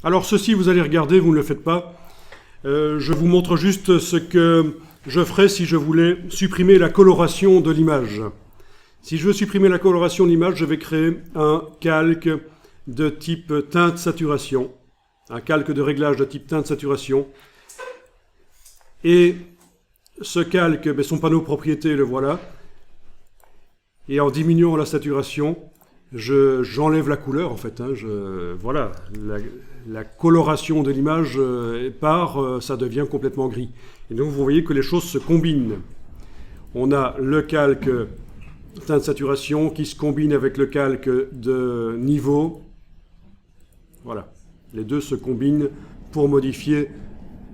Alors ceci, vous allez regarder, vous ne le faites pas. Je vous montre juste ce que je ferais si je voulais supprimer la coloration de l'image. Si je veux supprimer la coloration de l'image, je vais créer un calque de type teinte saturation, un calque de réglage de type teinte saturation. Et ce calque, son panneau propriété, le voilà. Et en diminuant la saturation, j'enlève la couleur en fait. Voilà, la coloration de l'image part, ça devient complètement gris. Et donc vous voyez que les choses se combinent. On a le calque teinte saturation qui se combine avec le calque de niveau. Voilà, les deux se combinent pour modifier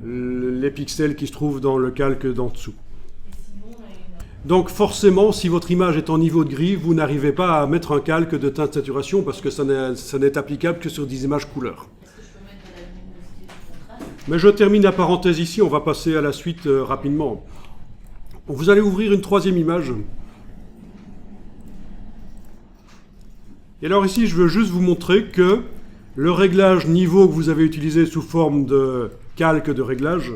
les pixels qui se trouvent dans le calque d'en dessous. Donc forcément, si votre image est en niveau de gris, vous n'arrivez pas à mettre un calque de teinte saturation parce que ça n'est applicable que sur des images couleurs. Mais je termine la parenthèse ici, on va passer à la suite rapidement. Vous allez ouvrir une troisième image. Et alors ici, je veux juste vous montrer que le réglage niveau que vous avez utilisé sous forme de calque de réglage,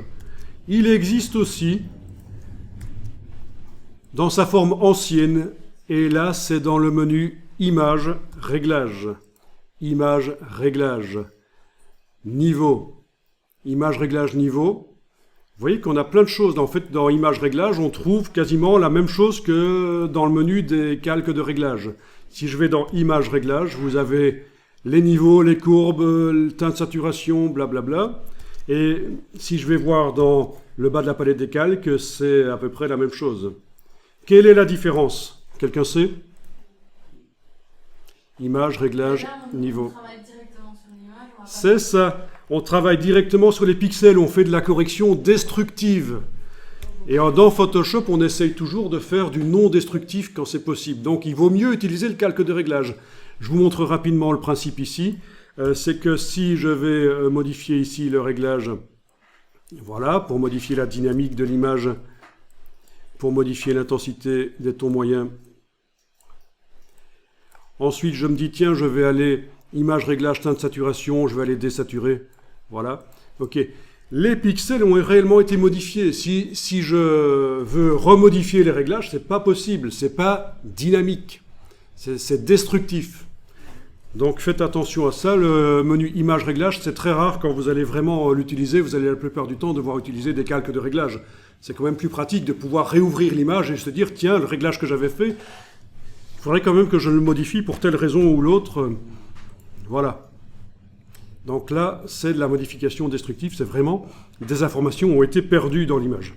il existe aussi dans sa forme ancienne, et là c'est dans le menu Image, Réglage, Image, Réglage, Niveau, Image, Réglage, Niveau. Vous voyez qu'on a plein de choses. En fait, dans Image, Réglage, on trouve quasiment la même chose que dans le menu des calques de réglage. Si je vais dans Image, Réglage, vous avez les niveaux, les courbes, teinte saturation, blablabla. Et si je vais voir dans le bas de la palette des calques, c'est à peu près la même chose. Quelle est la différence? Quelqu'un sait? Image, réglage, niveau. On travaille directement sur l'image. C'est ça. On travaille directement sur les pixels. On fait de la correction destructive. Et dans Photoshop, on essaye toujours de faire du non destructif quand c'est possible. Donc il vaut mieux utiliser le calque de réglage. Je vous montre rapidement le principe ici. C'est que si je vais modifier ici le réglage, voilà, pour modifier la dynamique de l'image, pour modifier l'intensité des tons moyens. Ensuite, je me dis, tiens, je vais aller image, réglage, teinte, saturation, je vais aller désaturer. Voilà. OK. Les pixels ont réellement été modifiés. Si je veux remodifier les réglages, c'est pas possible. C'est pas dynamique. C'est destructif. Donc faites attention à ça. Le menu image réglage, c'est très rare quand vous allez vraiment l'utiliser. Vous allez la plupart du temps devoir utiliser des calques de réglage. C'est quand même plus pratique de pouvoir réouvrir l'image et se dire, tiens, le réglage que j'avais fait, il faudrait quand même que je le modifie pour telle raison ou l'autre. Voilà. Donc là, c'est de la modification destructive. C'est vraiment des informations ont été perdues dans l'image.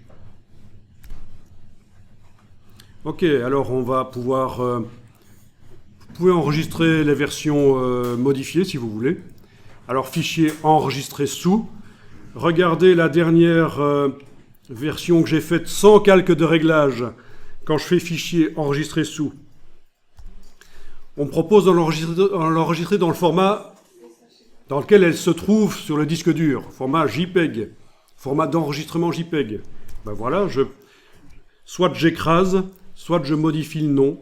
Ok, alors on va pouvoir... vous pouvez enregistrer les versions modifiées si vous voulez. Alors fichier enregistré sous. Regardez la dernière version que j'ai faite sans calque de réglage. Quand je fais fichier enregistré sous, on me propose de l'enregistrer dans le format dans lequel elle se trouve sur le disque dur, format JPEG, format d'enregistrement JPEG. Ben voilà, soit j'écrase, soit je modifie le nom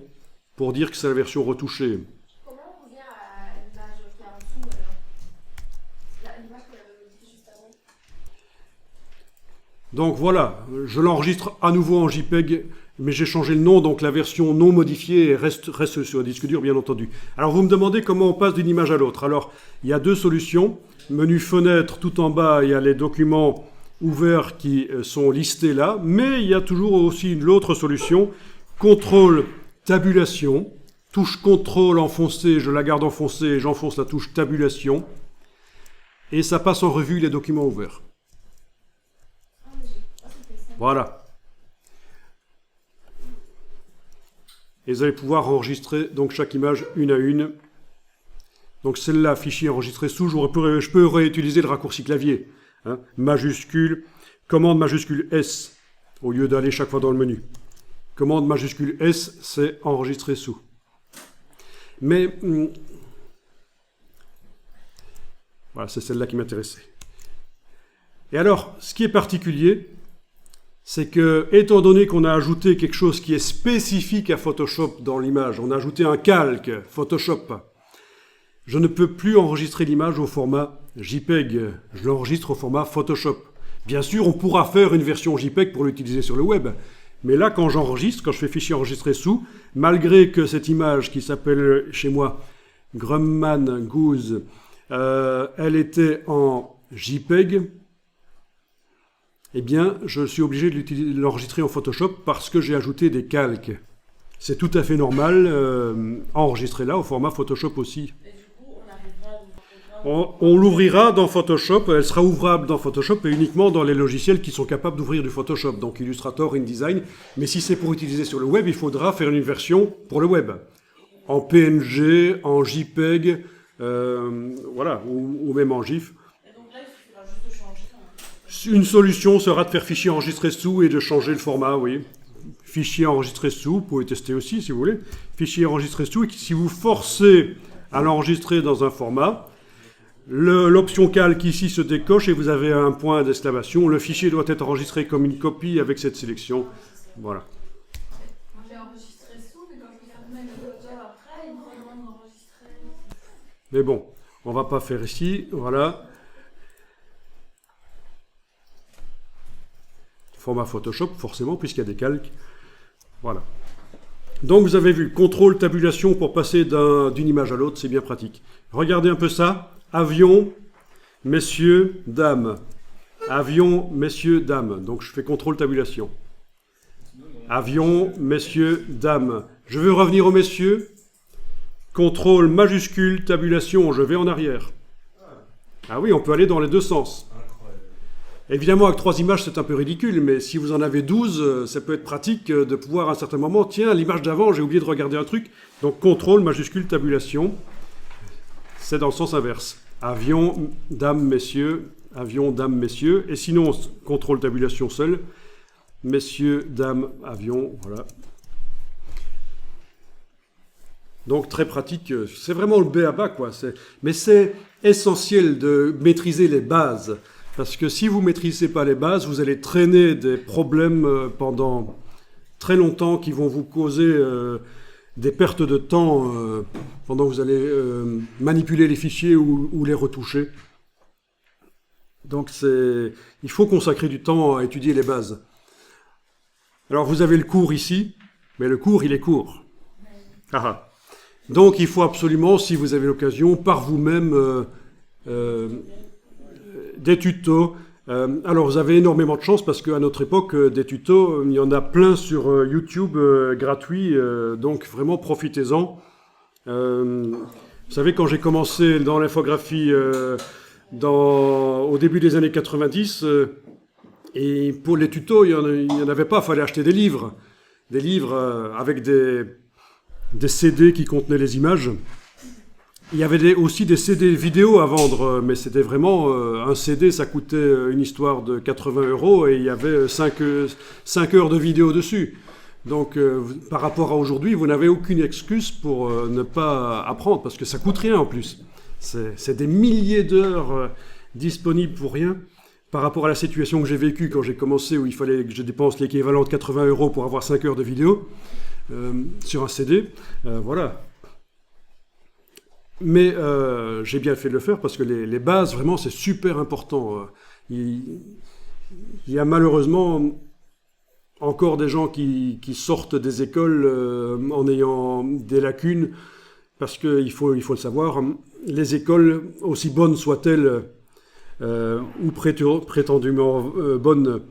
pour dire que c'est la version retouchée. Comment on revient à l'image qui est en dessous alors? L'image qu'on avait modifiée juste avant. Donc voilà, je l'enregistre à nouveau en JPEG, mais j'ai changé le nom, donc la version non modifiée reste sur le disque dur, bien entendu. Alors vous me demandez comment on passe d'une image à l'autre. Alors, il y a deux solutions. Menu fenêtre, tout en bas, il y a les documents ouverts qui sont listés là, mais il y a toujours aussi l'autre solution, contrôle tabulation, touche contrôle enfoncée, je la garde enfoncée et j'enfonce la touche tabulation, et ça passe en revue les documents ouverts. Voilà. Et vous allez pouvoir enregistrer donc chaque image une à une. Donc celle-là, fichier enregistré sous, je peux réutiliser le raccourci clavier. Hein, majuscule, commande majuscule S, au lieu d'aller chaque fois dans le menu. Commande majuscule S, c'est enregistrer sous. Mais, voilà, c'est celle-là qui m'intéressait. Et alors, ce qui est particulier, c'est que, étant donné qu'on a ajouté quelque chose qui est spécifique à Photoshop dans l'image, on a ajouté un calque Photoshop, je ne peux plus enregistrer l'image au format JPEG, je l'enregistre au format Photoshop. Bien sûr, on pourra faire une version JPEG pour l'utiliser sur le web, mais là, quand j'enregistre, quand je fais fichier enregistré sous, malgré que cette image qui s'appelle chez moi Grumman Goose, elle était en JPEG, eh bien, je suis obligé de l'enregistrer en Photoshop parce que j'ai ajouté des calques. C'est tout à fait normal, enregistrer là au format Photoshop aussi. Et du coup, on arrivera On l'ouvrira dans Photoshop, elle sera ouvrable dans Photoshop et uniquement dans les logiciels qui sont capables d'ouvrir du Photoshop, donc Illustrator, InDesign. Mais si c'est pour utiliser sur le web, il faudra faire une version pour le web. En PNG, en JPEG, voilà, ou même en GIF. Et donc là, il suffira juste de changer. Une solution sera de faire fichier enregistré sous et de changer le format, oui. Fichier enregistré sous, vous pouvez tester aussi si vous voulez. Fichier enregistré sous, et si vous forcez à l'enregistrer dans un format, l'option calque ici se décoche et vous avez un point d'exclamation. Le fichier doit être enregistré comme une copie avec cette sélection. Voilà. Moi, j'ai enregistré sous, mais quand je vais faire mettre le moteur après, il me demande d'enregistrer. Mais bon, on va pas faire ici. Voilà. Format Photoshop, forcément, puisqu'il y a des calques. Voilà. Donc vous avez vu, contrôle, tabulation pour passer d'une image à l'autre, c'est bien pratique. Regardez un peu ça. Avion, messieurs, dames. Avion, messieurs, dames. Donc je fais contrôle, tabulation. Avion, messieurs, dames. Je veux revenir aux messieurs. Contrôle majuscule, tabulation, je vais en arrière. Ah oui, on peut aller dans les deux sens. Évidemment, avec 3 images, c'est un peu ridicule, mais si vous en avez 12, ça peut être pratique de pouvoir à un certain moment, tiens, l'image d'avant, j'ai oublié de regarder un truc. Donc, contrôle, majuscule, tabulation, c'est dans le sens inverse. Avion, dames, messieurs, avion, dames, messieurs. Et sinon, contrôle, tabulation seul. Messieurs, dames, avion, voilà. Donc, très pratique. C'est vraiment le b.a.-ba, quoi. Mais c'est essentiel de maîtriser les bases. Parce que si vous ne maîtrisez pas les bases, vous allez traîner des problèmes pendant très longtemps qui vont vous causer des pertes de temps pendant que vous allez manipuler les fichiers ou les retoucher. Donc il faut consacrer du temps à étudier les bases. Alors vous avez le cours ici, mais le cours il est court. Donc il faut absolument, si vous avez l'occasion, par vous-même des tutos. Alors vous avez énormément de chance parce qu'à notre époque, des tutos, il y en a plein sur YouTube gratuits, donc vraiment profitez-en. Vous savez, quand j'ai commencé dans l'infographie au début des années 90, et pour les tutos, il n'y en avait pas, il fallait acheter des livres avec des CD qui contenaient les images. Il y avait aussi des CD vidéo à vendre, mais c'était vraiment un CD, ça coûtait une histoire de 80 € et il y avait 5 heures de vidéo dessus. Donc par rapport à aujourd'hui, vous n'avez aucune excuse pour ne pas apprendre, parce que ça coûte rien en plus. C'est des milliers d'heures disponibles pour rien. Par rapport à la situation que j'ai vécue quand j'ai commencé, où il fallait que je dépense l'équivalent de 80 € pour avoir 5 heures de vidéo sur un CD, voilà. Mais j'ai bien fait de le faire parce que les bases, vraiment, c'est super important. Il y a malheureusement encore des gens qui sortent des écoles en ayant des lacunes, parce qu'il faut le savoir, les écoles, aussi bonnes soient-elles, ou prétendument bonnes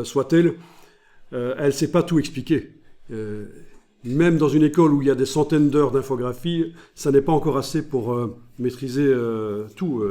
soient-elles, elle ne sait pas tout expliquer. Même dans une école où il y a des centaines d'heures d'infographie, ça n'est pas encore assez pour maîtriser tout.